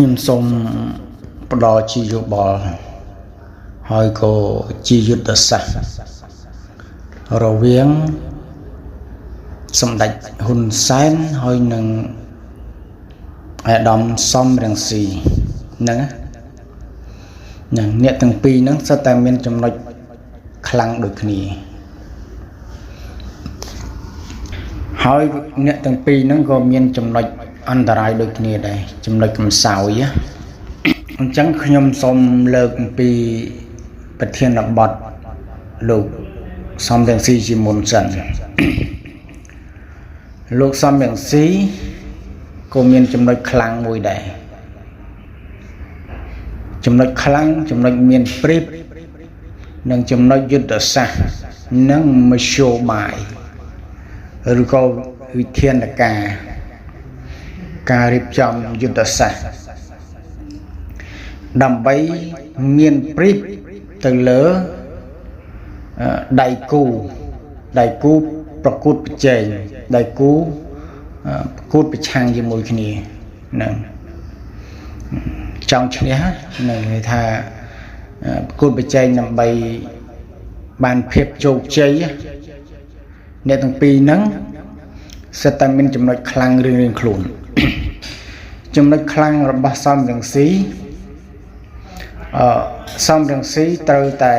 ខ្ញុំសូមផ្ដល់ជាយោបល់ហើយក៏ជាយុទ្ធសាស្ត្ររវាងសម្ដេចហ៊ុនសែនហើយនឹងអាដាមសំរងស៊ីហ្នឹងអ្នកទាំងពីរហ្នឹងសុទ្ធតែមានចំណុចខ្លាំងដូចគ្នាហើយអ្នកទាំងពីរហ្នឹងក៏មានចំណុចអន្តរាយដូចគ្នាដែរចំណុចកំសោយអញ្ចឹងខ្ញុំសូមលើកអំពីប្រធានបទលោកសំរងស៊ីជាមុនសិនលោកសំរងស៊ីក៏មានចំណុចខ្លាំងមួយដែរចំណុចខ្លាំងចំណុចមានព្រៀបនិងចំណុចយុទ្ធសាស្ត្រនិងមធ្យោបាយឬក៏វិធានការរៀបចំយុទ្ធសាស្ត្រដើម្បីមានព្រៀបទៅលើដៃគូប្រកួតប្រជែងដៃគូប្រកួតប្រឆាំងជាមួយគ្នានឹងចង់ឈ្នះនឹងគេថាប្រកួតប្រជែងដើម្បីបានភាពជោគជ័យអ្នកទាំងពីរហ្នឹងសិតតែមានចំណុចខ្លាំងរៀងៗខ្លួនចំណុចខ្លាំងរបស់សំរងស៊ីសំរងស៊ីត្រូវតែ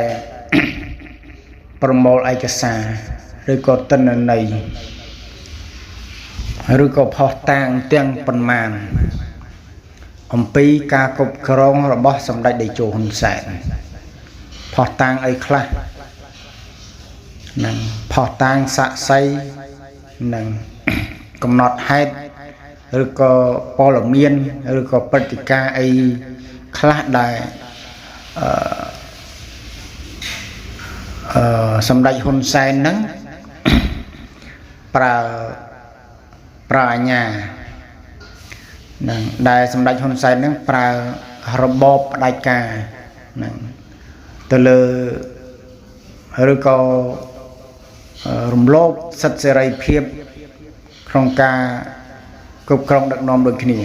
ប្រមូលឯកសារឬក៏ទិន្នន័យឬក៏ផុសតាងទាំងប៉ុន្មានអំពីការគ្រប់គ្រងរបស់សម្ដេចតេជោហ៊ុនសែនផុសតាងអីខ្លះនឹងផុសតាងសាក្សីនឹងកំណត់ហេតុឬក៏ព័ត៌មានឬក៏ព្រឹត្តិការណ៍អីខ្លះដែលសម្ដេចហ៊ុនសែនហ្នឹងប្រើអាញានឹងដែលសម្ដេចហ៊ុនសែនហ្នឹងប្រើរបបផ្ដាច់ការនឹងទៅលើឬក៏រំលោភសិទ្ធិសេរីភាពក្នុងការគ្រប់គ្រងដឹកនាំដូចគ្នា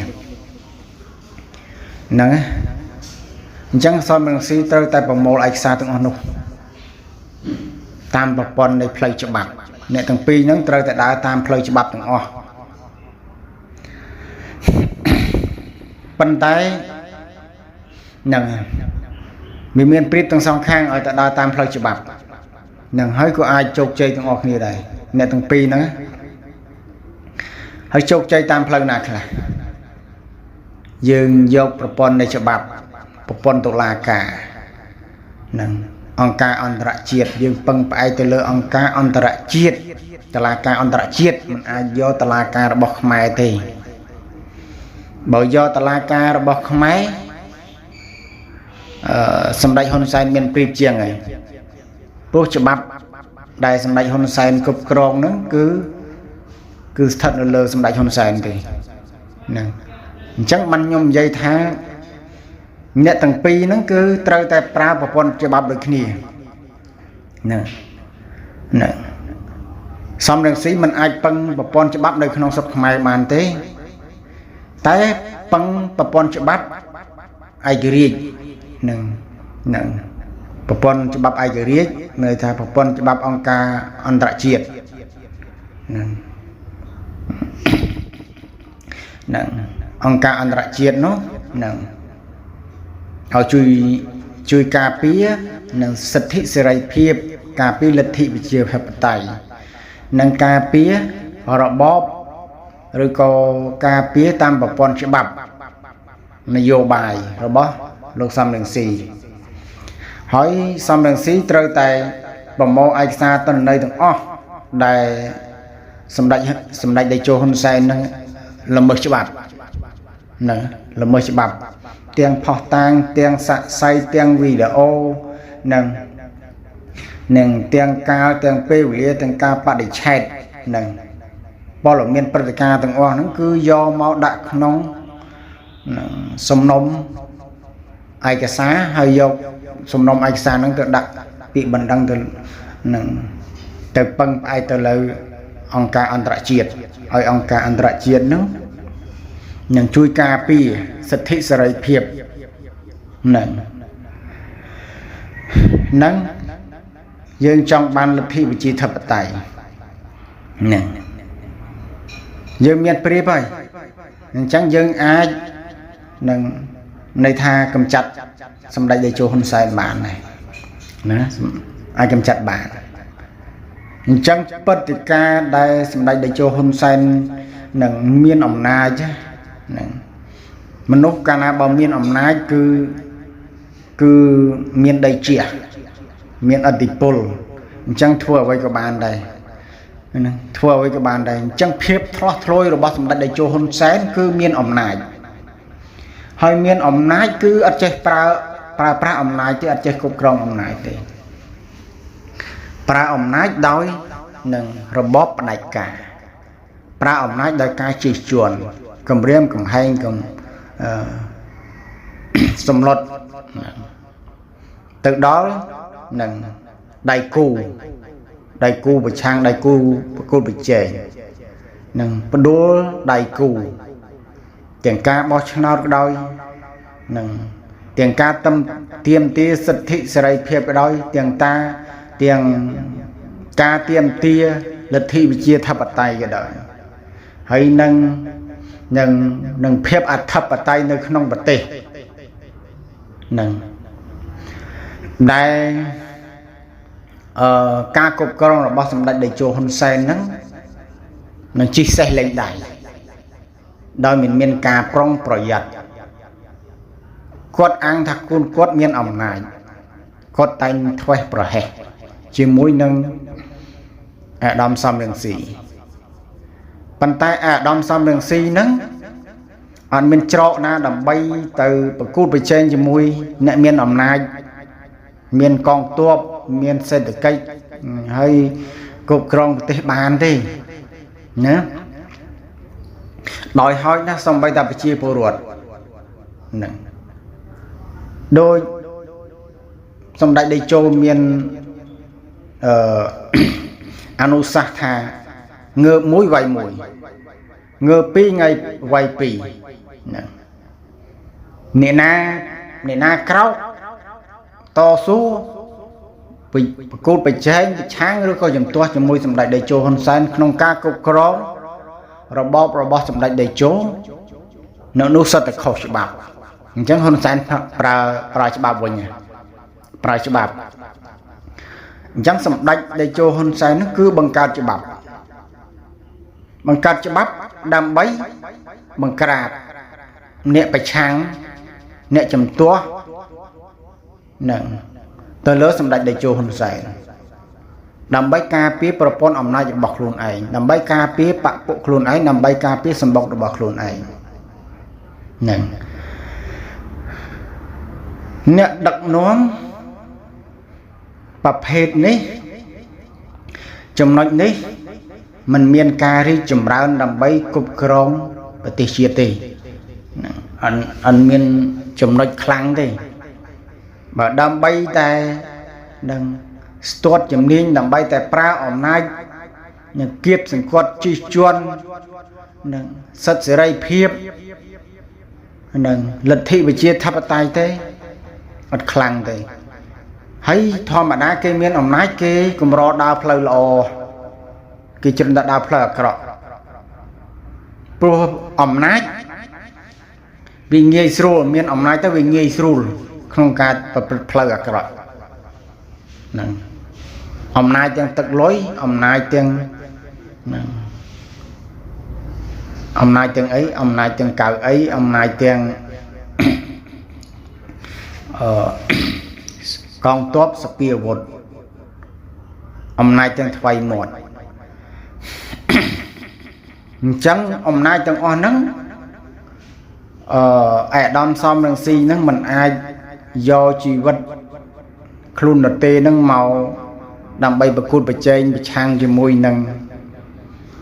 ហ្នឹងអញ្ចឹងសំរងស៊ីត្រូវតែប្រមូលឯកសារទាំងអស់នោះតាមប្រព័ន្ធនៃផ្លូវច្បាប់អ្នកទាំងពីរហ្នឹងត្រូវតែដើរតាមផ្លូវច្បាប់ទាំងអស់ប៉ុន្តែហ្នឹងវាមានព្រៀបទាំងសងខាងឲ្យតែដើរតាមផ្លូវច្បាប់ហ្នឹងហើយក៏អាចជោគជ័យទាំងអស់គ្នាដែរអ្នកទាំងពីរហ្នឹងហើយជោគជ័យតាមផ្លូវណាខ្លះយើងយកប្រព័ន្ធនៃច្បាប់ប្រព័ន្ធតុលាការហ្នឹងអង្គការអន្តរជាតិយើងពឹងផ្អែកទៅលើអង្គការអន្តរជាតិតុលាការអន្តរជាតិមិនអាចយកតុលាការរបស់ខ្មែរទេបើយកតុលាការរបស់ខ្មែរសម្ដេចហ៊ុនសែនមានព្រៀបជាងហើយព្រោះច្បាប់ដែលសម្ដេចហ៊ុនសែនគ្រប់គ្រងហ្នឹងគឺស្ថិតនៅលើសម្ដេចហ៊ុនសែនទេហ្នឹងអញ្ចឹងបានខ្ញុំនិយាយថាអ្នកទាំងពីរហ្នឹងគឺត្រូវតែប្រើប្រព័ន្ធច្បាប់ដូចគ្នាហ្នឹងសំរងស៊ីមិនអាចពឹងប្រព័ន្ធច្បាប់នៅក្នុងស្រុកខ្មែរបានទេតែពឹងប្រព័ន្ធច្បាប់ឯករាជ្យហ្នឹងប្រព័ន្ធច្បាប់ឯករាជ្យន័យថាប្រព័ន្ធច្បាប់អង្គការអន្តរជាតិហ្នឹងអង្គការអន្តរជាតិនោះហ្នឹងឲ្យជួយការពារនិងសិទ្ធិសេរីភាពការពារលទ្ធិប្រជាធិបតេយ្យនិងការពាររបបឬក៏ការពារតាមប្រព័ន្ធច្បាប់នយោបាយរបស់លោកសំរងស៊ីហើយសំរងស៊ីត្រូវតែប្រមូលឯកសារទិន្នន័យទាំងអស់ដែលសម្ដេចតេជោហ៊ុនសែននឹងល្មើសច្បាប់ហ្នឹងល្មើសច្បាប់ទាំងផុសតាងទាំងសាក្សីទាំងវីដេអូនិងទាំងកាលទាំងពេលវេលាទាំងការបដិឆេទហ្នឹងព័ត៌មានព្រឹត្តិការណ៍ទាំងអស់ហ្នឹងគឺយកមកដាក់ក្នុងសំណុំឯកសារហើយយកសំណុំឯកសារហ្នឹងទៅដាក់ពាក្យបណ្ដឹងទៅនឹងទៅពឹងផ្អែកទៅលើអង្គការអន្តរជាតិឲ្យអង្គការអន្តរជាតិហ្នឹងនឹងជួយការពារ សិទ្ធិសេរីភាពនឹងយើងចង់បានលទ្ធិប្រជាធិបតេយ្យនឹងយើងមានព្រៀបហើយអញ្ចឹងយើងអាចនឹងន័យថាកម្ចាត់សម្ដេចតេជោហ៊ុនសែនបានដែរណាអាចកម្ចាត់បានអញ្ចឹងបទិការដែលសម្ដេចតេជោហ៊ុនសែននឹងមានអំណាចនឹងមនុស្សកាលណាបើមានអំណាចគឺមានដីជះមានឥទ្ធិពលអញ្ចឹងធ្វើអ្វីក៏បានដែរណាធ្វើអ្វីក៏បានដែរអញ្ចឹងភាពធ្លោះធ្លោយរបស់សម្ដេចតេជោហ៊ុនសែនគឺមានអំណាចហើយមានអំណាចគឺអត់ចេះប្រើប្រាស់អំណាចទេអត់ចេះគ្រប់គ្រងអំណាចទេប្រើអំណាចដោយនឹងរបបផ្ដាច់ការប្រើអំណាចដោយការជិះជាន់គម្រាមកំហែងសម្លុតទៅដល់នឹងដៃគូប្រឆាំងដៃគូប្រកួតប្រជែងនឹងបដួលដៃគូទាំងការបោះឆ្នោតក៏ដោយនឹងទាំងការទាមទារសិទ្ធិសេរីភាពក៏ដោយទាំងការទាមទារលទ្ធិប្រជាធិបតេយ្យក៏ដោយហើយនឹងភាពអធិបតេយ្យនៅក្នុងប្រទេសនឹងដែលការគ្រប់គ្រងរបស់សម្ដេចតេជោហ៊ុនសែនហ្នឹងនឹងជិះសេះលេងដៃដោយមិនមានការប្រុងប្រយ័ត្នគាត់អាងថាគាត់មានអំណាចគាត់តែងធ្វេសប្រហែសជាមួយនឹងអាដាមសំរងស៊ីប៉ុន្តែអាដាមសំរងស៊ីហ្នឹងអត់មានច្រកណាដើម្បីទៅប្រកួតប្រជែងជាមួយអ្នកមានអំណាចមានកងទ័ពមានសេដ្ឋកិច្ចហើយគ្រប់គ្រងប្រទេសបានទេណាដោយហើយណាសូម្បីតែប្រជាពលរដ្ឋហ្នឹងដោយសម្ដេចតេជោមានអនុសាសន៍ថាងើបមួយវាយមួយងើបពីរថ្ងៃវាយពីរហ្នឹងអ្នកណាក្រោកតស៊ូប្រកួតប្រជែងប្រឆាំងឬក៏ជំទាស់ជាមួយសម្ដេចតេជោហ៊ុនសែនក្នុងការគ្រប់គ្រងរបបរបស់សម្ដេចតេជោនៅនោះសិតតែខុសច្បាប់អញ្ចឹងហ៊ុនសែនប្រើច្បាប់វិញប្រើច្បាប់អញ្ចឹងសម្ដេចតេជោហ៊ុនសែនគឺបង្កើតច្បាប់ដើម្បីបង្ក្រាបអ្នកប្រឆាំងអ្នកជំទាស់នឹងទៅលើសម្ដេចតេជោហ៊ុនសែនដើម្បីការពារប្រព័ន្ធអំណាចរបស់ខ្លួនឯងដើម្បីការពារបពុខ្លួនឯងដើម្បីការពារសម្បុករបស់ខ្លួនឯងហ្នឹងអ្នកដឹកនាំប្រភេទនេះចំណុចនេះมันមានការរីកចម្រើនដើម្បីគ្រប់គ្រងប្រទេសជាតិទេអត់មានចំណុចខ្លាំងទេបើដើម្បីតែនឹងស្ទាត់ជំនាញដើម្បីតែប្រើអំណាចនឹងគៀបសង្កត់ជិះជាន់នឹងសិទ្ធិសេរីភាពនឹងលទ្ធិប្រជាធិបតេយ្យទេអត់ខ្លាំងទេហើយធម្មតាគេមានអំណាចគេកម្រដើរផ្លូវល្អគេជ្រុំតែដើរផ្លូវអាក្រក់ព្រោះអំណាចវាងាយស្រួលមានអំណាចទៅវាងាយស្រួលក្នុងការប្រព្រឹត្តផ្លូវអាក្រក់ហ្នឹងអំណាចទាំងទឹកលុយអំណាចទាំងហ្នឹងអំណាចទាំងអីអំណាចទាំងកៅអីអំណាចទាំងកងទ័ពសពាវុធអំណាចទាំងថ្វាយមាត់អញ្ចឹងអំណាចទាំងអស់ហ្នឹងអាដាមសំរងស៊ីហ្នឹងมันអាចយកជីវិតខ្លួនដតេហ្នឹងមកដើម្បីប្រកួតប្រជែងប្រឆាំងជាមួយនឹង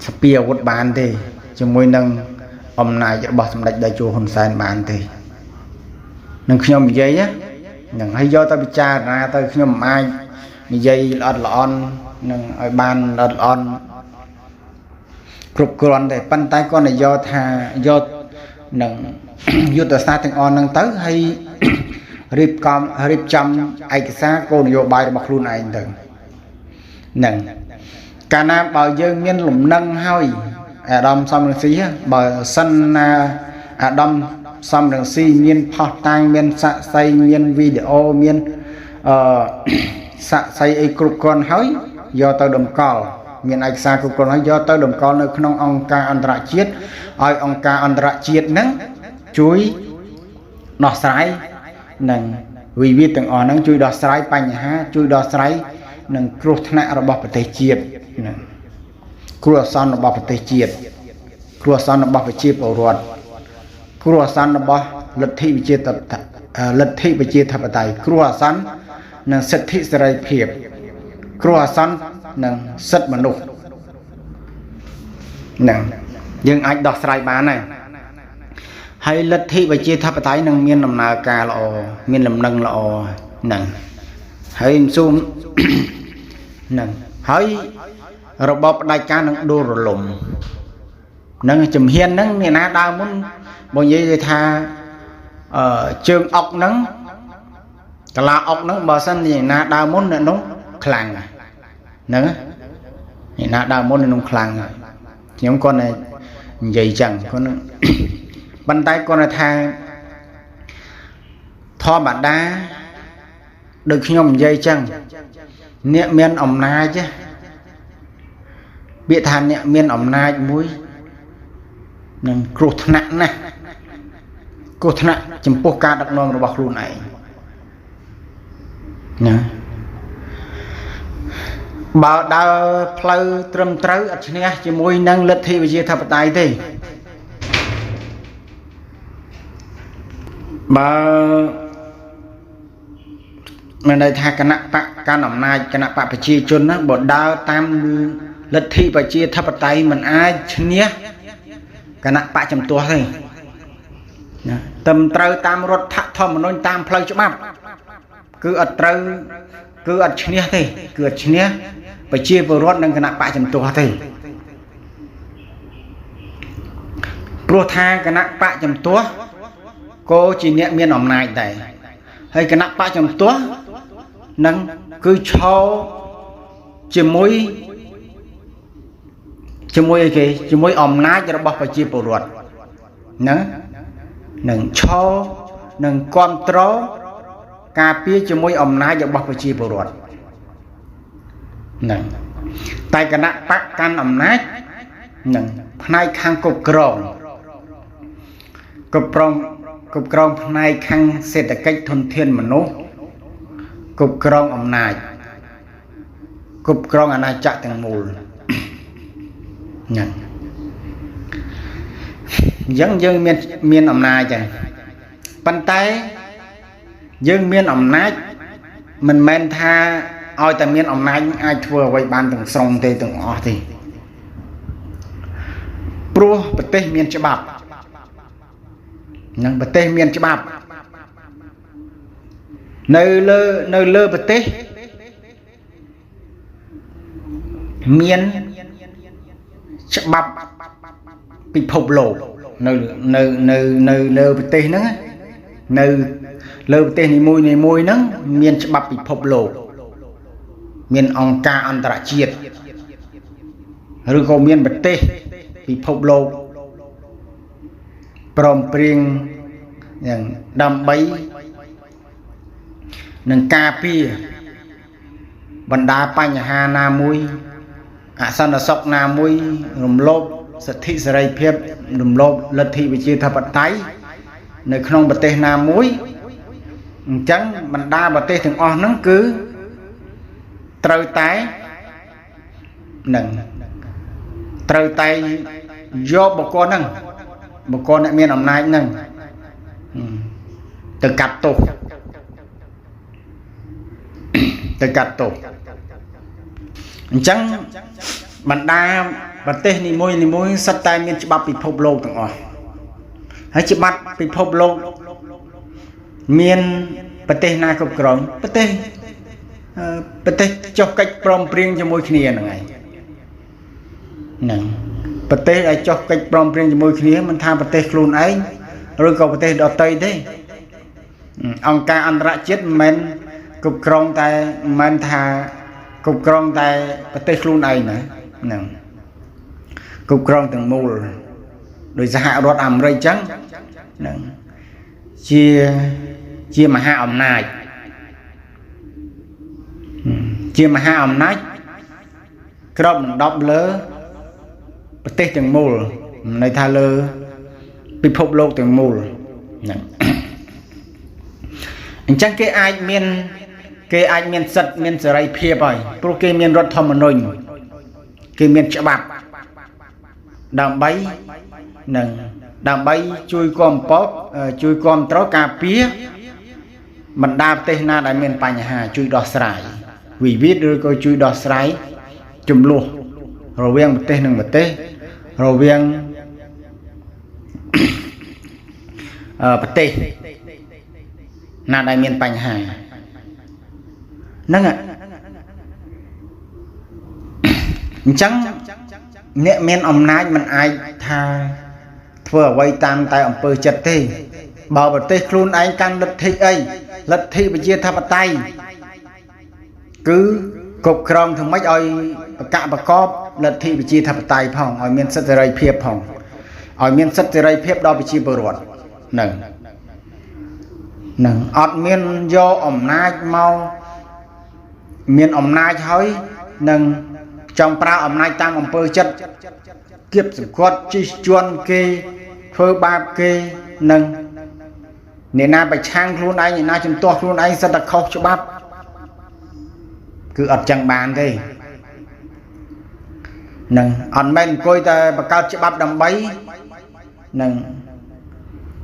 សពាអាវុធបានទេជាមួយនឹងអំណាចរបស់សម្ដេចតេជោហ៊ុនសែនបានទេនឹងខ្ញុំនិយាយហ្នឹងហើយយកទៅពិចារណាទៅខ្ញុំមិនអាចនិយាយល្អិតល្អន់នឹងឲ្យបានល្អិតល្អន់គ្រប់គ្រាន់ទេប៉ុន្តែគាត់និយាយថាយកនឹង យុទ្ធសាស្ត្រទាំងអស់ហ្នឹងទៅហើយរៀបចំឯកសារគោលនយោបាយរបស់ខ្លួនឯងទៅហ្នឹងកាលណាបើយើងមានលំនឹងហើយអាដាមសំរងស៊ីបើសិនណាអាដាមសំរងស៊ីមានផុសតាំងមានសាក់សីមានវីដេអូមានសាក់សីអីគ្រប់គ្រាន់ហើយយកទៅតម្កល់មានឯកសារគ្រប់គ្រាន់ហើយយកទៅតម្កល់នៅក្នុងអង្គការអន្តរជាតិឲ្យអង្គការអន្តរជាតិហ្នឹងជួយដោះស្រាយនឹងវិវាទទាំងអស់ហ្នឹងជួយដោះស្រាយបញ្ហាជួយដោះស្រាយនឹងគ្រោះថ្នាក់របស់ប្រទេសជាតិហ្នឹងគ្រោះអាសន្នរបស់ប្រទេសជាតិគ្រោះអាសន្នរបស់ប្រជាពលរដ្ឋគ្រោះអាសន្នរបស់លទ្ធិប្រជាធិបតេយ្យគ្រោះអាសន្ននឹងសិទ្ធិសេរីភាពគ្រោះអាសន្ននឹងសិទ្ធិមនុស្សហ្នឹងយើងអាចដោះស្រាយបានហើយហើយលទ្ធិប្រជាធិបតេយ្យនឹងមានដំណើរការល្អមានលំនឹងល្អហ្នឹងហើយសូមហ្នឹងហើយរបបផ្ដាច់ការនឹងដួលរលំហ្នឹងជំហានហ្នឹងអ្នកណាដើរមុនបើនិយាយថាជើងអុកហ្នឹងកលាអុកហ្នឹងបើសិនអ្នកណាដើរមុនអ្នកនោះខ្លាំងហ្នឹងអ្នកណាដើរមុនអ្នកនោះខ្លាំងហើយខ្ញុំគាត់តែនិយាយចឹងគាត់ប៉ុន្តែគាត់ថាធម្មតាដូចខ្ញុំនិយាយចឹងអ្នកមានអំណាចពាក្យថាអ្នកមានអំណាចមួយនឹងគ្រោះថ្នាក់ណាស់គ្រោះថ្នាក់ចំពោះការដឹកនាំរបស់ខ្លួនឯងណាបើដើរផ្លូវត្រឹមត្រូវអត់ឈ្នះជាមួយនឹងលទ្ធិប្រជាធិបតេយ្យទេបើមានន័យថាគណៈបកកាន់អំណាចគណៈបកប្រជាជនណាបើដើរតាមលទ្ធិប្រជាធិបតេយ្យមិនអាចឈ្នះគណៈបកចំទាស់ទេណាត្រឹមត្រូវតាមរដ្ឋធម្មនុញ្ញតាមផ្លូវច្បាប់គឺអត់ត្រូវគឺអត់ឈ្នះទេគឺអត់ឈ្នះប្រជាពលរដ្ឋនិងគណៈបកចំទាស់ទេព្រោះថាគណៈបកចំទាស់ក៏ជាអ្នកមានអំណាចដែរហើយគណៈបកចំទាស់នឹងគឺឈរជាមួយអីគេជាមួយអំណាចរបស់ប្រជាពលរដ្ឋហ្នឹងនឹងឈរនឹងគ្រប់គ្រងការពារជាមួយអំណាចរបស់ប្រជាពលរដ្ឋហ្នឹងតែគណៈបកកាន់អំណាចហ្នឹងផ្នែកខាងគ្រប់គ្រងផ្នែកខាងសេដ្ឋកិច្ចធនធានមនុស្សគ្រប់គ្រងអំណាចគ្រប់គ្រងអាណាចក្រទាំងមូលហ្នឹងអញ្ចឹងយើងមានអំណាចចឹងប៉ុន្តែយើងមានអំណាចមិនមែនថាឲ្យតែមានអំណាចអាចធ្វើអ្វីបានទាំងស្រុងទេទាំងអស់ទេព្រោះប្រទេសមានច្បាប់នឹងប្រទេសមានច្បាប់នៅលើប្រទេសមានច្បាប់ពិភពលោកនៅលើប្រទេសហ្នឹងនៅលើប្រទេសនីមួយហ្នឹងមានច្បាប់ពិភពលោកមានអង្គការអន្តរជាតិឬក៏មានប្រទេសពិភពលោកព្រមព្រៀងយ៉ាងដើម្បីនឹងការពារបណ្ដាបញ្ហាណាមួយអសន្តិសុខណាមួយរំលោភសិទ្ធិសេរីភាពរំលោភលទ្ធិប្រជាធិបតេយ្យនៅក្នុងប្រទេសណាមួយអញ្ចឹងបណ្ដាប្រទេសទាំងអស់ហ្នឹងគឺត្រូវតែយកបុគ្គលហ្នឹងបុគ្គលអ្នកមានអំណាចហ្នឹងទៅកាត់ទោសអញ្ចឹងបណ្ដាប្រទេសនីមួយសុទ្ធតែមានច្បាប់ពិភពលោកទាំងអស់ហើយច្បាប់ពិភពលោកមានប្រទេសណាគ្រប់គ្រងប្រទេសចុះកិច្ចព្រមព្រៀងជាមួយគ្នាហ្នឹងហើយហ្នឹងប្រទេសដែលចុះកិច្ចព្រមព្រៀងជាមួយគ្នាមិនថាប្រទេសខ្លួនឯង rồi có thể đọt tây thế ông ca anh ra chết men cục krong tại men thà cục krong tại tây luôn này nữa cục krong từng mù rồi ra hạ đọt ẩm rây trắng chia mà hạ ẩm này chia mà hạ ẩm nách krong đọc lỡ tây từng mù này tha lơ bị phục lô từng mù chẳng cái ai miên sật miên sờ ray phê bởi pro cái miên rót thầm mình rồi cái miên chả bạc đàm bay chui com pop chui com trói cà pía mình đạp tên na đại miên pành hà chui đỏ sải vì viết đưa coi chui đỏ sải chùm luôn rồi viên một tên đừng một tên rồi viên bát tê na đại miên pành hà nâng ạ chẳng nệ miên ông nái mình ai tha vừa quay tam tay ông bơ chật thế bảo bát tê luôn anh căn lật thị ấy lật thị bây giờ tháp tay cứ cục krong thằng mấy ơi cạ bạc cọp lật thị bây giờ tháp tay phòng ở miên sắt dây phep phòng ở miên sắt dây phep đó bây giờ bờ ruột nâng ọt miên do ổng nai mau miên ổng nai hỏi nâng trong prao ổng nai tam ổng pơ chất kiếp sự quát chi chuan kê phơ ba kê nâng nè na bạch trang luôn anh nè na chùm toa luôn anh rất là khóc cho bắp cứ ọt chẳng bàn thế nâng ọt men coi ta bà cao cho bắp đầm bấy nâng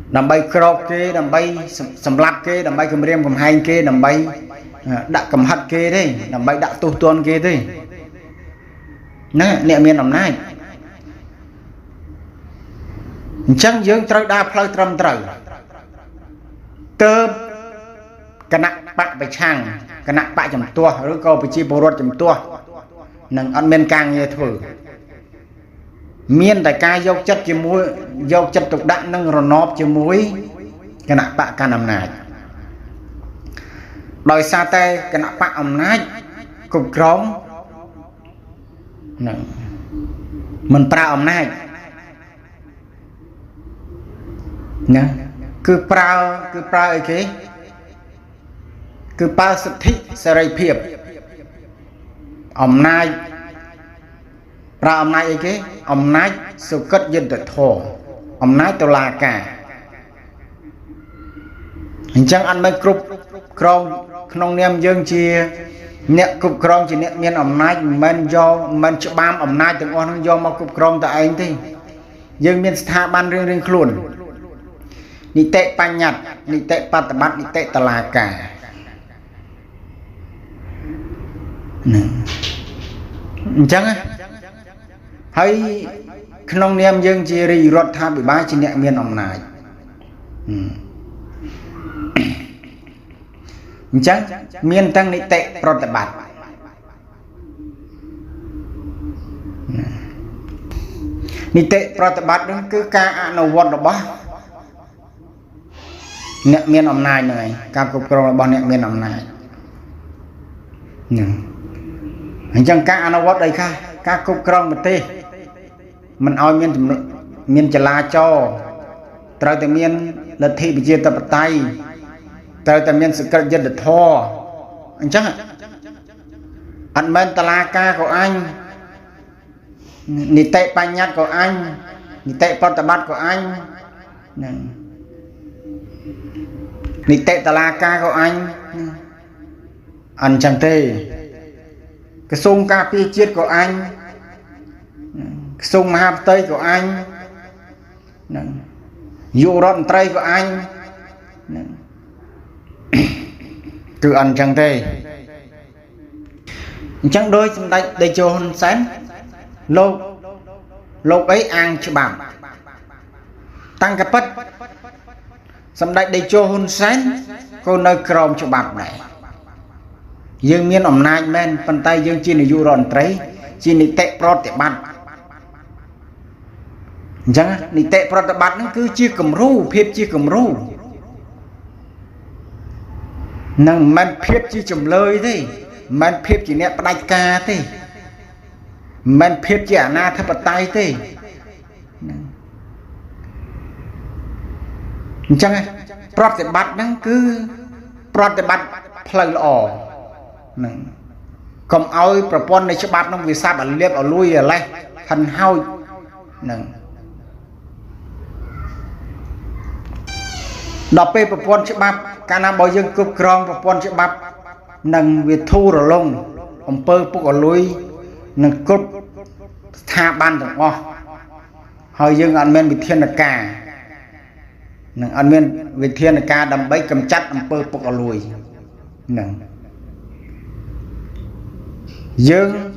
đầm bay crop kê đầm bay sầm lát kê đầm bay cầm riêng cầm hai kê đầm bay đã cầm hạt kê đấy đầm bay đã tu tuôn kê đấy nè miền đầm này chẳng dương trời đa phơi trầm trời tôm cái nặng bạc bạch hàng cái nặng bạc chấm tua rồi câu bị chi bồ rốt chấm tua nâng ăn men càng như thử miên đại ca dâu chất chỉ muối dâu chất tục đạn nâng rồi nộp chỉ muối cái nặng bạc ca nằm này đòi xa tê cái nặng bạc ẩm nách cục krong mình pra ẩm nách nè cứ pra ấy cái cứ pra sự thích sẽ rây phiệp ẩm nách ra ông này cái ông nái sự kết dân tự thổ ông nái tôi là cả hình chẳng ăn mấy cục krong không nem dương chia nè cục krong chỉ nè miên ông nái men do men chụp bám ông nái từng con do mà cục krong tại anh thì dương miên tha ban riêng luôn đi tệ pan nhặt đi tệ pan tập bắt đi tệ tà là cả chẳng á hay không niệm dương chỉ ri rót tha bị bái chỉ niệm miên ông này chẳng miên tăng nị tệ rót tập bát nị tệ rót tập bát đó cứ ca ano vót đó bá niệm miên ông này ca cục krong bá niệm miên ông này chẳng ca ano vót đây ca cục krong một tê mình oi miên chả la cho trời từ miên lật thị bị chia tập tay trời từ miên sự cất dân được thò anh chắc anh men ta la ca của anh nị tệ pa nhát của anh nị tệ pa tập bát của anh nị tệ ta la ca của anh chẳng tê cái sung ca pi chiết của anh sung hạp tây của anh dụ rộn tây của anh cứ ăn chẳng thế chẳng đôi đây cho hôn sáng lô ấy ăn cho bằng tăng cái bất xong đây cho hôn sáng cô nơi krong cho bạc này dương miên ẩm nai men phần tay dương chi này dụ rộn tây chi này tệ prot tệ bát chẳng nị tệ prot bát nó cứ chia cầm ru phép chia cầm ru năng man phép chia chầm lời thế man phép chỉ nè bắt ca thế man phép chỉ na tháp bát tay thế chẳng prot bát nó cứ prot bát phơi lò còn ơi propon này cho bát nó vì sao bạn liệp ở lui ở đây thành hao đọc pe propon cho bát cả năm bao nhiêu cục crom propon cho bát nâng việc thu rồi lông ông pơ bốc ở lui nâng cốt tha ban được không hồi dương anh men bị thiên là cả nâng anh men bị thiên là cả đầm bấy cầm chặt ông pơ bốc ở lui nâng dương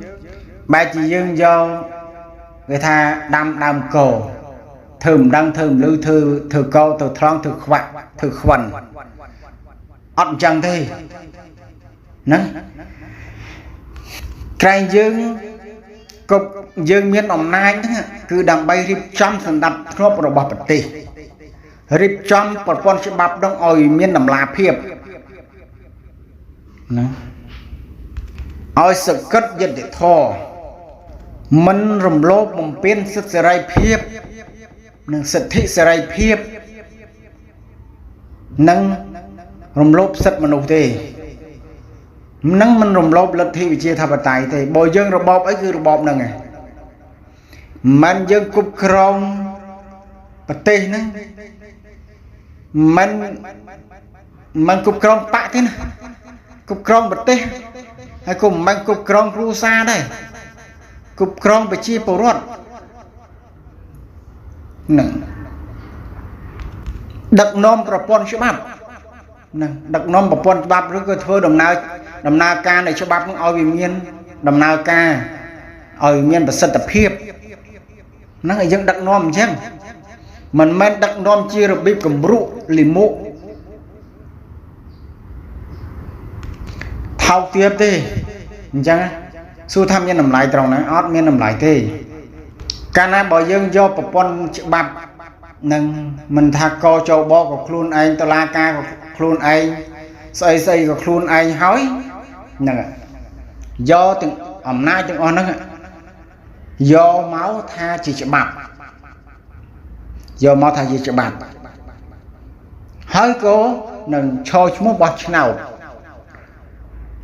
bài chỉ dương do người ta đam cổ thơm đăng thơm lưu thư câu từ thong từ khoạc từ khoần ẩn chẳng thế nè cái dương cục dương miền ông nai cứ đầm bay rip trăm phần đập khớp rồi bọc tì rip trăm bọt con sẽ bập đông oi miền nằm lá phiệp nè oi sự cất giật để thò mình rầm lốp bằng pin sức sẽ rai phiệp nâng sự thị sẽ rai phiệp nâng rầm lốp sức mà nụ tì nâng mình rầm lốp lật thị chia thập tài thì bồi dương rồi bóp ấy cứ rồi bóp nâng này mình dương cục krong bật tê nâng mình cục krong bạ thế này cục krong bật tê hay cùng mình cục krong ru xa đây cục krong bị chia bổ rót nâng đặc nôm propon cho bắp nâng đặc nôm propon cho bắp rồi thưa đầm nào ca này cho bắp nó oi vì miên đầm nào ca oi miên và sân tập hiệp nó người dân đặc nôm chứ mình men đặc nôm chia được bếp cầm rượu lì mộ thao tiếp đi chẳng su tham nhân làm lại tròn này ót miên làm lại thì cana bảo dân do propon bắp nâng mình tha co cho bo của khuôn anh to la ca của khuôn anh xây của khuôn anh hói nè do từng ẩm nai từng on đó do máu tha chỉ cho bạc do máu tha chỉ cho bạc hơi cố nâng cho chúng mua bọt nào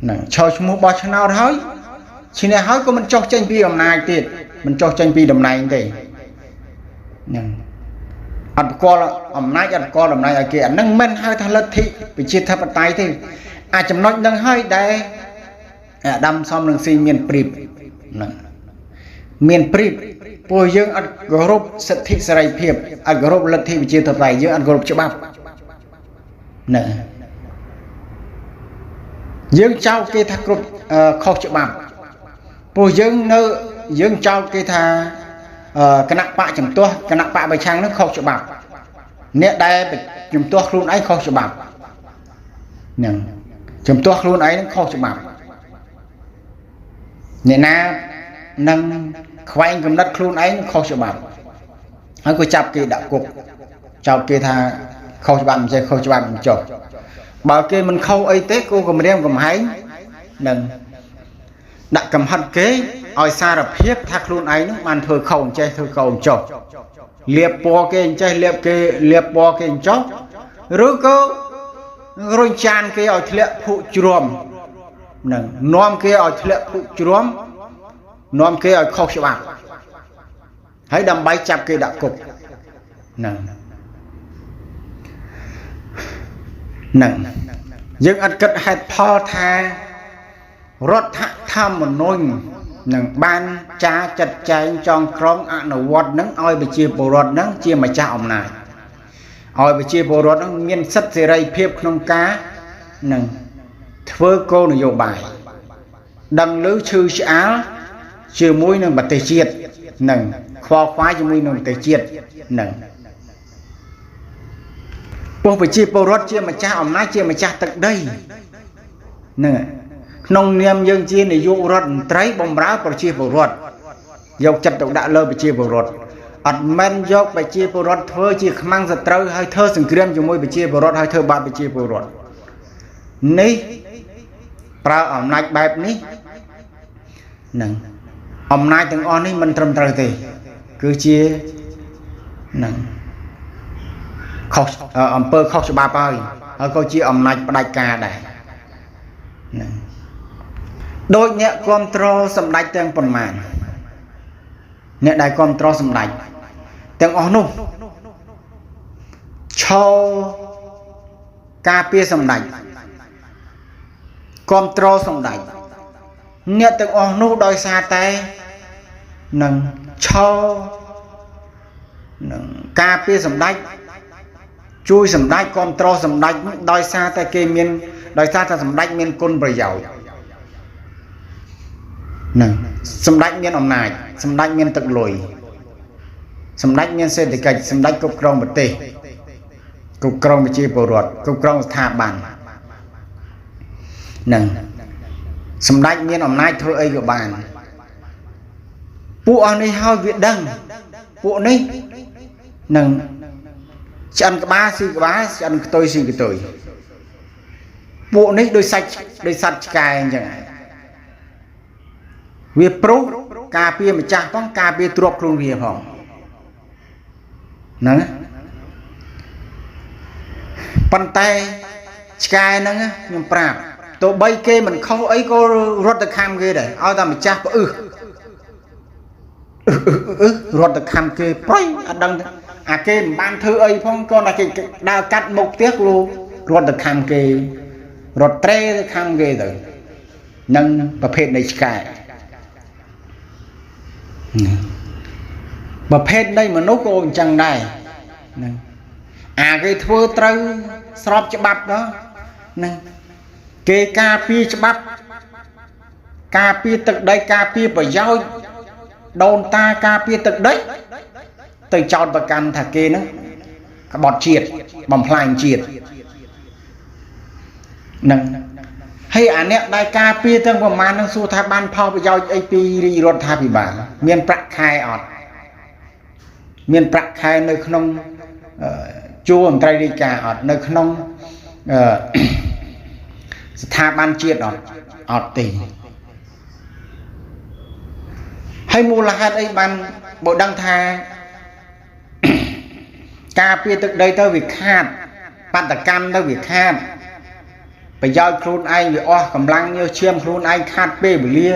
nè cho chúng mua bọt nào thôi chỉ này hơi có mình cho tranh pi ẩm nai tiền mình cho tranh pi đầm này thì nè ăn co ẩm nai ăn co đầm này ở kia nâng men hai thằng lật thị bị chia thập tay thì ai chấm nói nâng hơi đây đâm xong nâng xin miền prip miền prip bồi dương ăn group sự thị sài phiệp ăn group lật thị bị chia thập tay dương ăn group cho bắp nè dương trao kia thằng group kho cho bắp bồi dương nơ dương trao kia thà cái nặng bạ chấm tua cái nặng bạ bài trang nó kho cho bắp nè đây chấm tua luôn ấy kho cho bắp nè chấm tua luôn ấy nó kho cho bắp nè na nâng khoai cầm đất luôn ấy kho cho bắp hắn cứ chập kia đạo cục chào kia tha kho cho bắp chơi kho cho bắp chọc bảo kia mình khâu ấy tết cô cầm đem cầm hái nâng đã cầm hạt kế oi xa là hiếp thác luôn ấy nó man thơ khâu chơi thơ khâu chọc liệp bò kia chơi liệp bò kia chọc rồi cơ rồi chan kia oi thiệp phụ chuồm nâng nom kia oi thiệp phụ chuồm nom kia oi khâu cho bạc hãy đâm bay chập kia đã cục nâng nhưng ăn cất hạt pho tha rót tham một nôi nâng ban cha chặt cháy trong krong ăn ở vọt nâng oi bị chia bồ rót nâng chia mà cha ông này oi bị chia bồ rót nâng miên sắt dây ray phiếp nông cá nâng thưa cô là dầu bài đăng lứ chư á chưa mũi nâng bật tê chiết nâng kho khoái cho mũi nâng tê chiết nâng bố phải chia bồ rót chia mà cha ông này chia mà cha tận đây nâng nông niệm dương chia này dụ rót trái bông ráo và chia bồ rót dầu chặt đầu đã lơ bị chia bồ rót អត់មែនយកប្រជាពលរដ្ឋធ្វើជាខ្មាំងសត្រូវហើយធ្វើសង្គ្រាមជាមួយប្រជាពលរដ្ឋហើយធ្វើបាបប្រជាពលរដ្ឋនេះប្រើអំណាចបែបនេះនឹងអំណាចទាំងអស់នេះមិនត្រឹមត្រូវទេគឺជានឹងខុសអំពើខុសច្បាប់ហើយក៏ជាអំណាចផ្ដាច់ការដែរនឹងដូចអ្នកគ្រប់គ្រងសម្ដេចទាំងប៉ុន្មានអ្នកដែលគ្រប់គ្រងសម្ដេចទាំងអស់នោះឈរការពារសម្ដេចគ្រប់គ្រងសម្ដេចអ្នកទាំងអស់នោះដោយសារតែនឹងឈរនឹងការពារសម្ដេចជួយសម្ដេចគ្រប់គ្រងសម្ដេចដោយសារតែគេមានដោយសារតែសម្ដេចមានគុណប្រយោជន៍នឹងសម្ដេចមានអំណាចសម្ដេចមានទឹកលុយសម្ដេចមានសេដ្ឋកិច្ចសម្ដេចគ្រប់គ្រងប្រទេសគ្រប់គ្រងប្រជាពលរដ្ឋគ្រប់គ្រងស្ថាប័ននឹងសម្ដេចមានអំណាចធ្វើអីក៏បានពួកអស់នេះហើយវាដឹងពួកនេះនឹងឆ្អិនក្បាលស៊ីក្បាលឆ្អិនខ្ទុយស៊ីខ្ទុយពួកនេះដោយសត្វឆ្កែអញ្ចឹងវាប្រុសការពារម្ចាស់ផងការពារទ្រព្យខ្លួនវាផងហ្នឹងប៉ុន្តែឆ្កែហ្នឹងខ្ញុំប្រាប់ទោះបីគេមិនខុសអីក៏រត់ទៅខំគេដែរឲ្យតែម្ចាស់ផ្អឹរត់ទៅខំគេប្រៃអត់ដឹងអាគេមិនបានធ្វើអីផងក៏តែគេដើរកាត់មុខផ្ទះគ្រូរត់ទៅខំគេរត់ត្រេទៅខំគេទៅនឹងប្រភេទនៃឆ្កែប្រភេទនៃមនុស្សក៏អញ្ចឹងដែរហ្នឹងអាគេធ្វើត្រូវស្របច្បាប់đóហ្នឹងគេការពារច្បាប់ការពារទឹកដីការពារប្រយោជន៍ដូនតាការពារទឹកដីទៅចោទប្រកាន់ថាគេហ្នឹងក្បត់ជាតិបំផ្លាញជាតិហ្នឹងហើយអាអ្នកដែលការពារទាំងប្រមាណនឹងសួរថាបានផលប្រយោជន៍អីពីរាជរដ្ឋាភិបាលមានប្រាក់ខែអត់មានប្រាក់ខែនៅក្នុងជួរមន្ត្រីរាជការអត់នៅក្នុងស្ថាប័នជាតិអត់ទេហើយមូលហេតុអីបានបើដឹងថាការពារទឹកដីទៅវាខាតបដកម្មទៅវាខាតប្រយោជន៍ខ្លួនឯងវាអស់កម្លាំងញើសឈាមខ្លួនឯងខាតពេលវេលា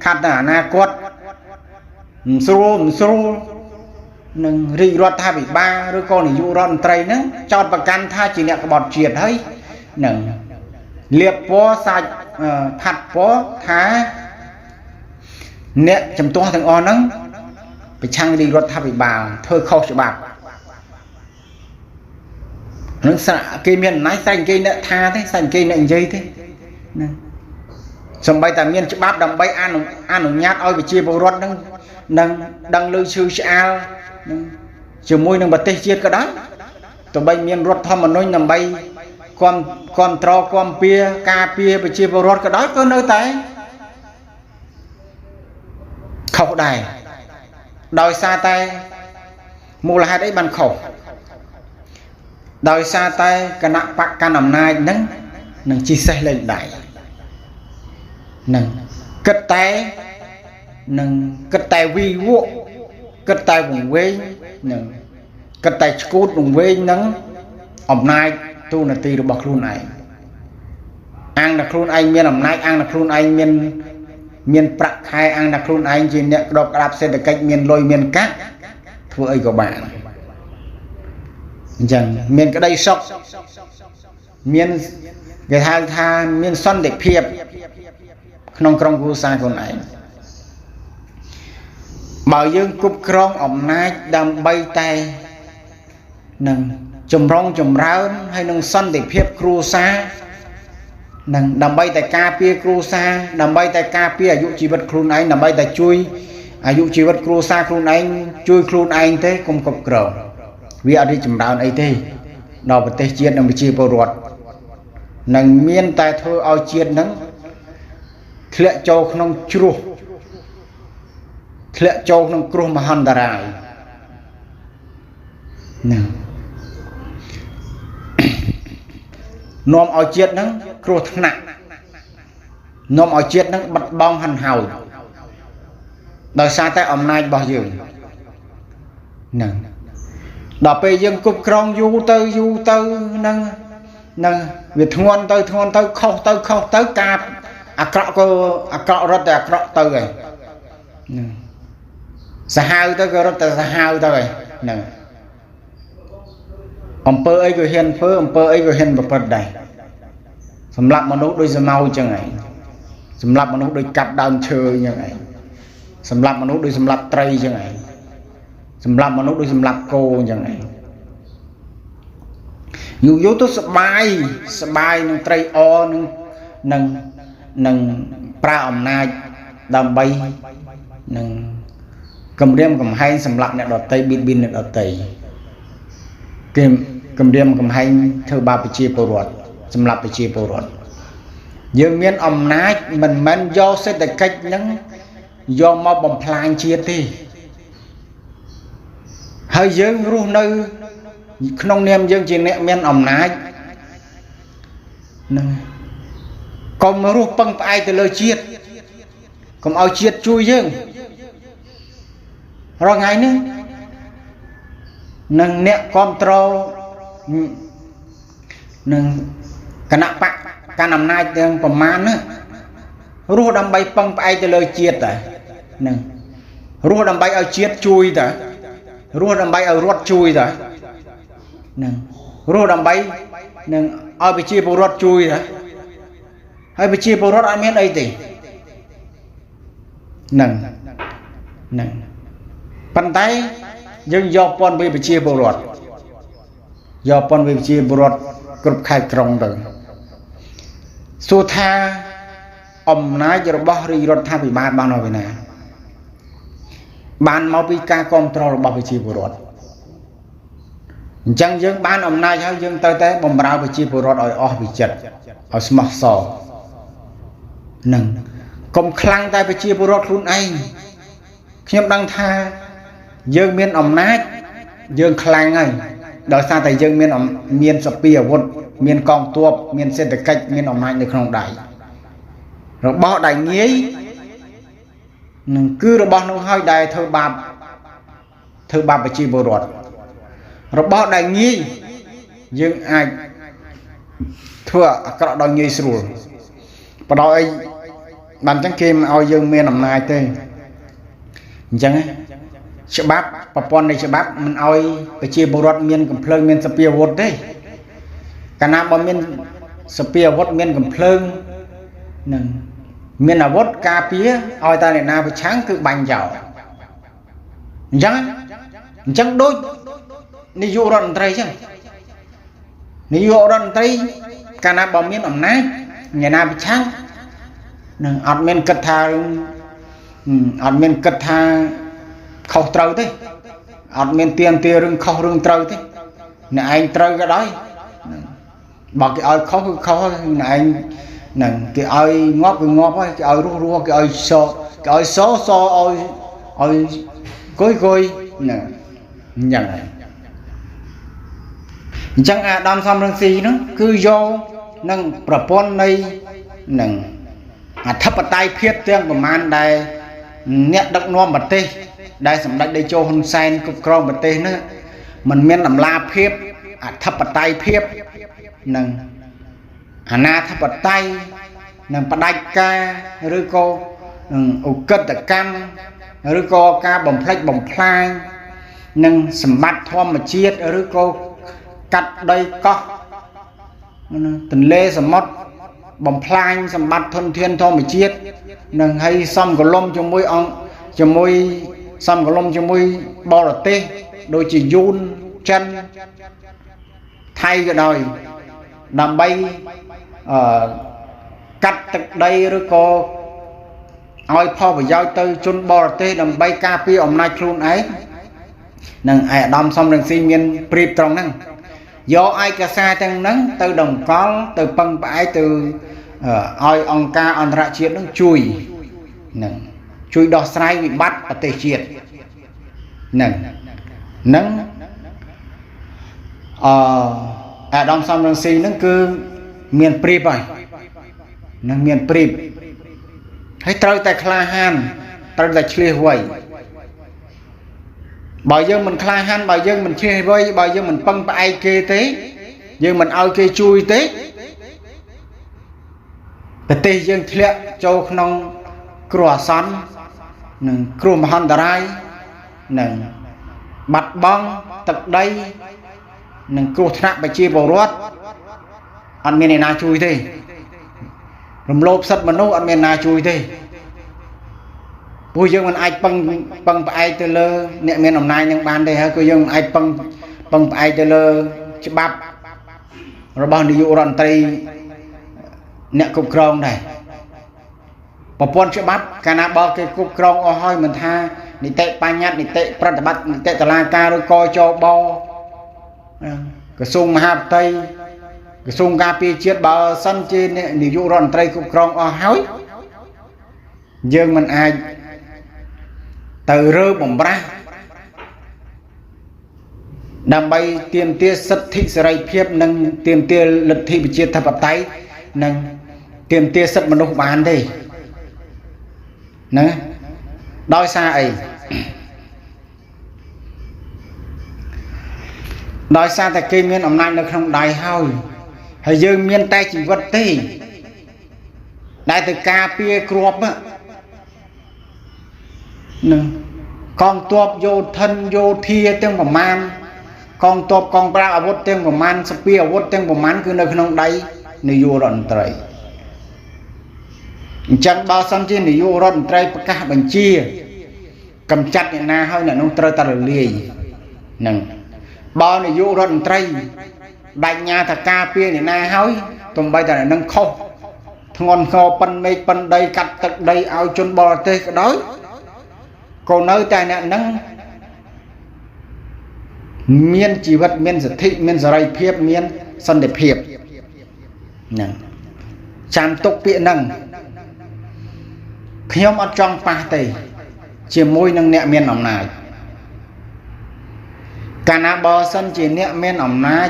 ខាតទៅអនាគតមិនស្រួលនឹងរាជរដ្ឋាភិបាលឬក៏នាយករដ្ឋមន្ត្រីហ្នឹងចោទប្រកាន់ថាជាអ្នកក្បត់ជាតិហើយនឹងលៀបពណ៌សាច់ផាត់ពណ៌ថាអ្នកជំទាស់ទាំងអស់ហ្នឹងប្រឆាំងរាជរដ្ឋាភិបាលធ្វើខុសច្បាប់នឹងគេមានអំណាចតែគេអ្នកថាទេតែគេអ្នកនិយាយទេណាសំបីតែមានច្បាប់ដើម្បីអនុញ្ញាតឲ្យប្រជាពលរដ្ឋនឹងដឹងលើឈឺឆ្អាលជាមួយនឹងប្រទេសជាតិក៏ដោយទោះបីមានរដ្ឋធម្មនុញ្ញដើម្បីគ្រប់គ្រងគាំពៀការពារប្រជាពលរដ្ឋក៏ដោយក៏នៅតែខុសដែរដោយសារតែមូលហេតុអីបានខុសដោយសារតែគណៈបកកាន់អំណាចនឹងជីសេះលេងដៃនឹងគិតតែវីវក់គិតតែវង្វេងនឹងគិតតែឈួតវង្វេងនឹងអំណាចទូនាទីរបស់ខ្លួនឯងអាំងតែខ្លួនឯងមានអំណាចអាំងតែខ្លួនឯងមានប្រាក់ខែអាំងតែខ្លួនឯងជាអ្នកក្របក្តាប់សេដ្ឋកិច្ចមានលុយមានកាក់ធ្វើអីក៏បានអញ្ចឹងមានក្តីសុខមានគេហៅថាមានសន្តិភាពក្នុងក្រុមគ្រួសារខ្លួនឯងបើយើងគ្រប់គ្រងអំណាចដើម្បីតែនឹងចម្រុងចម្រើនហើយនឹងសន្តិភាពគ្រួសារនឹងដើម្បីតែការពារគ្រួសារដើម្បីតែការពារអាយុជីវិតខ្លួនឯងដើម្បីតែជួយអាយុជីវិតគ្រួសារខ្លួនឯងជួយខ្លួនឯងទេកុំគ្រប់គ្រងវាអត់រីចម្រើនអីទេដល់ប្រទេសជាតិនិងប្រជាពលរដ្ឋនឹងមានតែធ្វើឲ្យជាតិនឹងធ្លាក់ចូលក្នុងជ្រោះធ្លាក់ចូលក្នុងគ្រោះមហន្តរាយ nè nôm ao chết nó cua nặng nôm ao chết nó bật bong hành hầu đời xa tay hôm nay bao nhiêu nè đọc về dân cục krong du tư nâng nâng việc ngon tới không tới cạp cọ rất là cọ tới rồi sa hao tới rất là sa hao tới nè ông pơ ấy của hiền phơ ông pơ ấy của hiền bậc bậc này sầm lấp mà nốt đôi sầm mau chẳng này sầm lấp mà nốt đôi cặp đàn chơi như này sầm lấp mà nốt đôi sầm lấp tray chẳng này sầm lấp mà nốt đôi sầm lấp cô chẳng này dù yếu tố sờ bài nâng tray o nâng pra ẩm nai đầm bay nâng cầm đêm cầm hay sầm lấp nè đọt tây bin nè đọt tây cầm đêm cầm hay thơ ba bị chia bồ ruột sầm lấp bị chia bồ ruột dương miên ẩm nai mình do sẽ để cách nâng do mau bầm phlang chia thì hơi dương ru nơi không niệm dương chỉ niệm miên ẩm nai còn mà ru băng ai từ lời chiết còn ao chiết chui dương rồi ngày nữa nâng nẹt control nâng cái nắp bạc cái nằm nay đang bầm man nữa rùa đâm bay băng bay từ lời chiết à nâng rùa đâm bay ao chiết chui ta rùa đâm bay ao ruột chui ta nâng rùa đâm bay nâng ao bị chia bồ ruột chui ta hay bị chia bồ ruột ai miễn ấy thì nâng bàn tay nhưng do pon bị chia bồ ruột do pon bị chia bồ ruột cướp khai krong rồi số tha ông nói cho bỏ đi ruột tha bị ban bao nói nè ban mau bị ca control bao bị chia bồ ruột chẳng dương ban ông nói cho dương tới bầm rau bị chia bồ ruột ở bị chật ở smart saw nâng công khăng tay bị chia bồ ruột luôn anh khi em đang tha dương miên ẩm nát dương khlang này đời xa tại dương miên ẩm miên sập bìa vụt miên con tuộc miên xe cách miên ẩm nát được không đại rồi bỏ đại nghĩ cứ rồi bỏ nó hơi đại thơ bạp và chi bồ ruột rồi bỏ đại nghĩ dương ai thưa các đòi nghĩ sửa và đòi bàn chẳng kim ao dương miên ẩm nát tê chẳng chợ bắp và pon này chợ bắp mình oiไปchia bồ ruột miên cầm phơi miên sập vót đấy cả nam bao miên sập vót miên cầm phơi nè miên là vót cà pía oi ta này na phải trắng cứ bành giàu chẳng đôi ni dụ ròn tây chứ ni dụ ròn tây cả nam bao miên ẩm nát nhà nam phải trắng nè ọt miên cật tha không trâu thế ọt miền tiền tiền rừng không rừng trâu thế nè anh trâu cái đó bảo cái ơi không nè anh nè cái ơi ngóp cái ơi rua cái ơi so ơi cối nè nhận này chẳng đam xong rừng xì nó cứ vô nâng propon này nâng thấp tay phiết tiếng của man đây nét đắc non bật tê đây sầm đắc đây cho hôn sen cục crom bật tê nữa mình miên làm la phiếp thấp tay phiếp nâng na thấp tay nâng bật đai ca rồi cô cất ở cam rồi cô ca bồng phai nâng sầm bát thom mà chiết rồi cô cắt đây có tình lê sầm mót bồng phai sầm bát thôn thiên thom mà chiết nâng hay xong có lông cho môi ông cho môi xong có lông cho môi bò là tê đôi chỉ dun chân thay cái đời làm bay cắt từ đây rồi có oi pho và giao tư chun bò là tê làm bay cà phê ông nay luôn ấy nâng ai đâm xong đừng xin miên prip trong nâng do ai cả xa tăng nâng từ đồng có từ băng bãi từ oi ông ca ông ra chiết nó chui chui đỏ sai bị bắt ở tây chiết nâng អាដាមសំរងស៊ីហ្នឹងគឺមានព្រៀបហើយនឹងមានព្រៀបហើយត្រូវតែក្លាហានត្រូវតែឆ្លៀសវៃបើយើងមិនក្លាហានបើយើងមិនឆ្លៀសវៃបើយើងមិនពឹងផ្អែកគេទេយើងមិនឲ្យគេជួយទេប្រទេសយើងធ្លាក់ចូលក្នុងគ្រោះអាសន្ននិងគ្រោះមហន្តរាយនិងបាត់បង់ទឹកដីនិងគ្រោះថ្នាក់ប្រជាពលរដ្ឋអត់មានអ្នកណាជួយទេរំលោភសិទ្ធិមនុស្សអត់មានអ្នកណាជួយទេពួកយើងមិនអាចពឹងផ្អែកទៅលើអ្នកមានអំណាចនឹងបានទេហើយក៏យើងមិនអាចពឹងផ្អែកទៅលើច្បាប់របស់នាយករដ្ឋមន្ត្រីអ្នកគ្រប់គ្រងដែរប្រព័ន្ធច្បាប់កាលណាបើគេគ្រប់គ្រងអស់ហើយមិនថានីតិបញ្ញត្តិនីតិប្រតិបត្តិនីតិតុលាការឬកចបក្រសួងមហាផ្ទៃក្រសួងការពារជាតិបើសិនជានាយករដ្ឋមន្ត្រីគ្រប់គ្រងអស់ហើយយើងមិនអាចទៅរើបំរាស់ដើម្បីទាមទារសិទ្ធិសេរីភាពនិងទាមទារលទ្ធិប្រជាធិបតេយ្យនិងទាមទារសិទ្ធិមនុស្សបានទេណាដោយសារអីដោយសារតែគេមានអំណាចនៅក្នុងដៃហើយយើងមានតែជីវិតទេដែលទៅការពារគ្រាប់នឹងកងទ័ពយោធិនយោធាទាំងប្រមាណកងទ័ពកងប្រាអាវុធទាំងប្រមាណសពាអាវុធទាំងប្រមាណគឺនៅក្នុងដៃនាយករដ្ឋមន្ត្រីអញ្ចឹងបើសិនជានាយករដ្ឋមន្ត្រីប្រកាសបញ្ជាកម្ចាត់អ្នកណាហើយអ្នកនោះត្រូវតែរលាយនឹងបើនាយករដ្ឋមន្ត្រីបញ្ញាថាការពារអ្នកណាហើយទំបីតែនឹងខុសធ្ងន់ធ្ងរប៉ិនមេឃប៉ិនដីកាត់ទឹកដីឲ្យជនបរទេសក៏ដោយក៏នៅតែអ្នកនឹងមានជីវិតមានសិទ្ធិមានសេរីភាពមានសន្តិភាពហ្នឹងចាំទុកពាក្យហ្នឹងខ្ញុំអត់ចង់ប៉ះទេជាមួយនឹងអ្នកមានអំណាចកាលណាបើសិនជាអ្នកមានអំណាច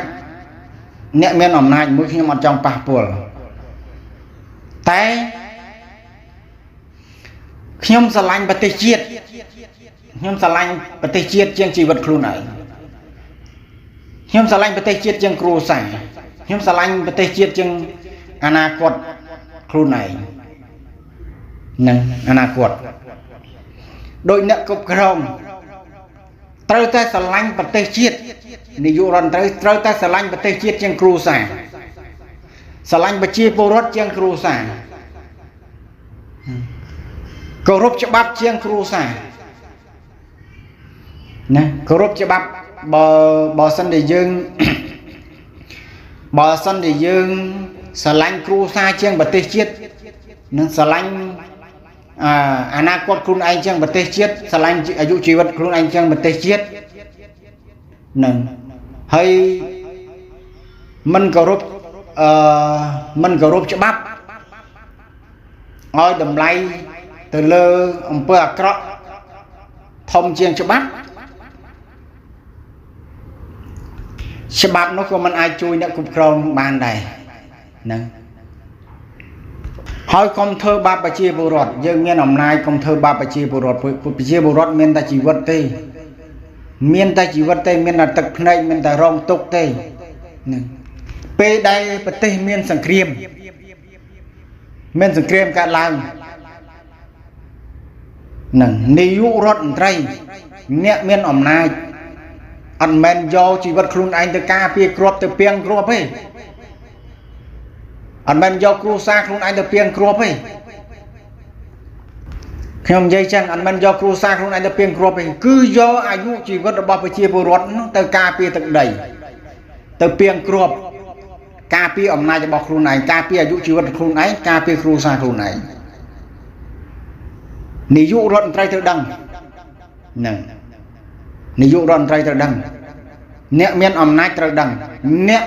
មួយខ្ញុំអត់ចង់ប៉ះពាល់តែខ្ញុំស្រឡាញ់ប្រទេសជាតិខ្ញុំស្រឡាញ់ប្រទេសជាតិជាងជីវិតខ្លួនឯងខ្ញុំស្រឡាញ់ប្រទេសជាតិជាងគ្រួសារខ្ញុំស្រឡាញ់ប្រទេសជាតិជាងអនាគតខ្លួនឯងនិងអនាគតដោយអ្នកគ្រប់គ្រងត្រូវតែស្រឡាញ់ប្រទេសជាតិនាយករដ្ឋមន្ត្រីត្រូវតែស្រឡាញ់ប្រទេសជាតិជាងគ្រួសារស្រឡាញ់ប្រជាពលរដ្ឋជាងគ្រួសារគោរពច្បាប់ជាងគ្រួសារណាគោរពច្បាប់បើសិនតែយើងស្រឡាញ់គ្រួសារជាងប្រទេសជាតិនិងស្រឡាញ់អនាគតខ្លួនឯងជាងប្រទេសជាតិស្រឡាញ់អាយុជីវិតខ្លួនឯងជាងប្រទេសជាតិនឹងហើយមិនគោរពច្បាប់ឲ្យតម្លៃទៅលើអំពើអាក្រក់ធំជាងច្បាប់នោះក៏មិនអាចជួយអ្នកគ្រប់គ្រងបានដែរហ្នឹងហើយកុំធ្វើបាបប្រជាពលរដ្ឋយើងមានអំណាចកុំធ្វើបាបប្រជាពលរដ្ឋប្រជាពលរដ្ឋមានតែជីវិតទេមានតែទឹកភ្នែកមានតែរងទុក្ខទេហ្នឹងពេលដែលប្រទេសមានសង្គ្រាមកើតឡើងហ្នឹងនាយករដ្ឋមន្ត្រីអ្នកមានអំណាចអត់មែនយកជីវិតខ្លួនឯងទៅការពារគ្រាប់ទៅពីងគ្រាប់ទេអត់មែនយកគ្រួសារខ្លួនឯងទៅពីងគ្រាប់ទេខ្ញុំនិយាយចឹងអត់មែនយកគ្រួសារខ្លួនឯងទៅពីងគ្រាប់ទេគឺយកអាយុជីវិតរបស់ប្រជាពលរដ្ឋនោះទៅការពារទឹកដីទៅពីងគ្រាប់ការពារអំណាចរបស់ខ្លួនឯងការពារអាយុជីវិតខ្លួនឯងការពារគ្រួសារខ្លួនឯងនាយករដ្ឋមន្ត្រីត្រូវដឹងហ្នឹងនាយករដ្ឋមន្ត្រីត្រូវដឹងអ្នកមានអំណាចត្រូវដឹងអ្នក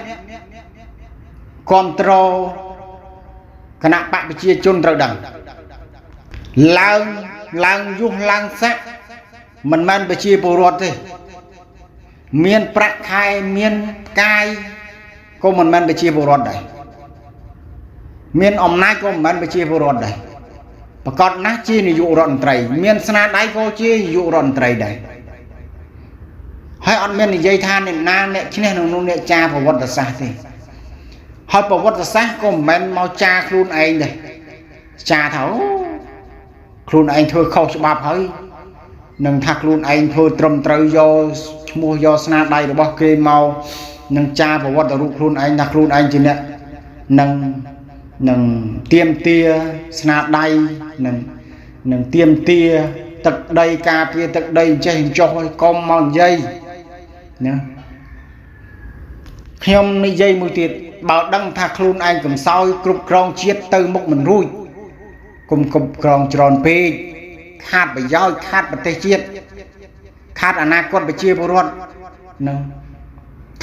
គ្រប់គ្រងគណៈបកប្រជាជនត្រូវដឹងឡើងយុះឡើងស័កមិនមែនប្រជាពលរដ្ឋទេ miền Prạc Khai miền Cai có mình men bị chia vô rọt đấy miền ông nai có mình bị chia vô rọt đấy và còn nát chia thì dụ rọt trai miền Sana đáy có chia dụ rọt trai đấy hay anh miền dây than này na nè chứ này nó nè cha vào vật xa thì hỏi vào vật xa có mình mau cha luôn anh này cha thấu luôn anh thôi không cho bạp hỏi nâng thạc luôn anh thôi trầm trời do Sana đáy bao kê mau nâng cha vào vật luôn anh thạc luôn anh chứ nè nâng tiêm tia Sana đáy nâng tiêm tia tật đây cà phê tật đây chơi cho con mong dây nèខ្ញុំនិយាយមួយទៀតបើដឹងថាខ្លួនឯងកំសោយគ្រប់គ្រងជាតិទៅមុខមិនរួចគុំគ្រប់គ្រងច្រើនពេកខាតប្រយោជន៍ខាតប្រទេសជាតិខាតអនាគតប្រជាពលរដ្ឋនឹង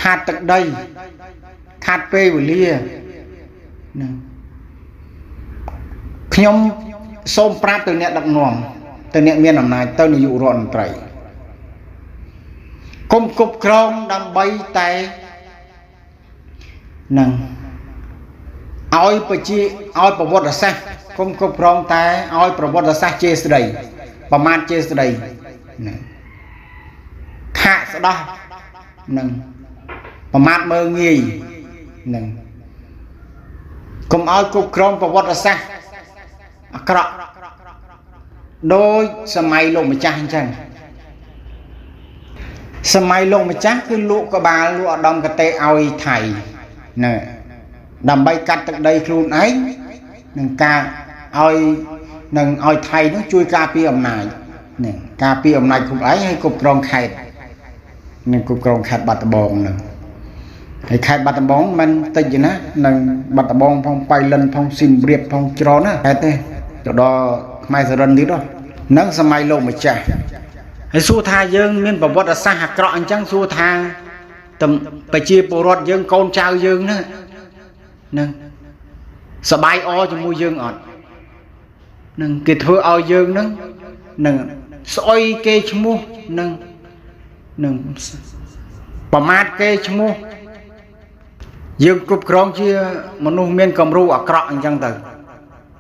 ខាតទឹកដីខាតពេលវេលានឹងខ្ញុំសូមប្រាប់ទៅអ្នកដឹកនាំទៅអ្នកមានអំណាចទៅនាយករដ្ឋមន្ត្រីគុំគ្រប់គ្រងដើម្បីតែនឹងឲ្យប្រជាឲ្យប្រវត្តិសាស្ត្រគុំគ្រប់គ្រងតែឲ្យប្រវត្តិសាស្ត្រជាស្ដីប្រមាថជាស្ដីខាក់ស្ដោះនឹងប្រមាថមើងងាយនឹងគុំឲ្យគ្រប់គ្រងប្រវត្តិសាស្ត្រអាក្រក់ដោយសម័យលោកម្ចាស់អញ្ចឹងសម័យលោកម្ចាស់គឺលោកកបាលលោកឧត្តមកតេឲ្យថៃណែដើម្បីកាត់ទឹកដីខ្លួនឯងនឹងការឲ្យថៃនោះជួយការពារអំណាចនេះការពារអំណាចខ្លួនឯងឲ្យគ្រប់គ្រងខេត្តនឹងគ្រប់គ្រងខេត្តបាត់ដំបងនឹងហើយខេត្តបាត់ដំបងមិនតិចទេណានឹងបាត់ដំបងផងបៃលិនផងស៊ីមរៀបផងច្រើនណាហេតុទេទៅដល់ខ្មែរសរិនទៀតហ្នឹងសម័យលោកម្ចាស់ហើយសួរថាយើងមានប្រវត្តិសាស្ត្រអាក្រក់អញ្ចឹងសួរថាប្រជាពលរដ្ឋយើងកូនចៅយើងហ្នឹងសបាយអជាមួយយើងអត់នឹងគេធ្វើឲ្យយើងហ្នឹងស្អុយគេឈ្មោះនឹងប្រមាថគេឈ្មោះយើងគ្រប់គ្រងជាមនុស្សមានគំរូអាក្រក់អញ្ចឹងទៅ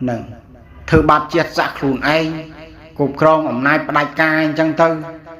នឹងធ្វើបាបជាតិសាសន៍ខ្លួនឯងគ្រប់គ្រងអំណាចផ្ដាច់ការអញ្ចឹងទៅ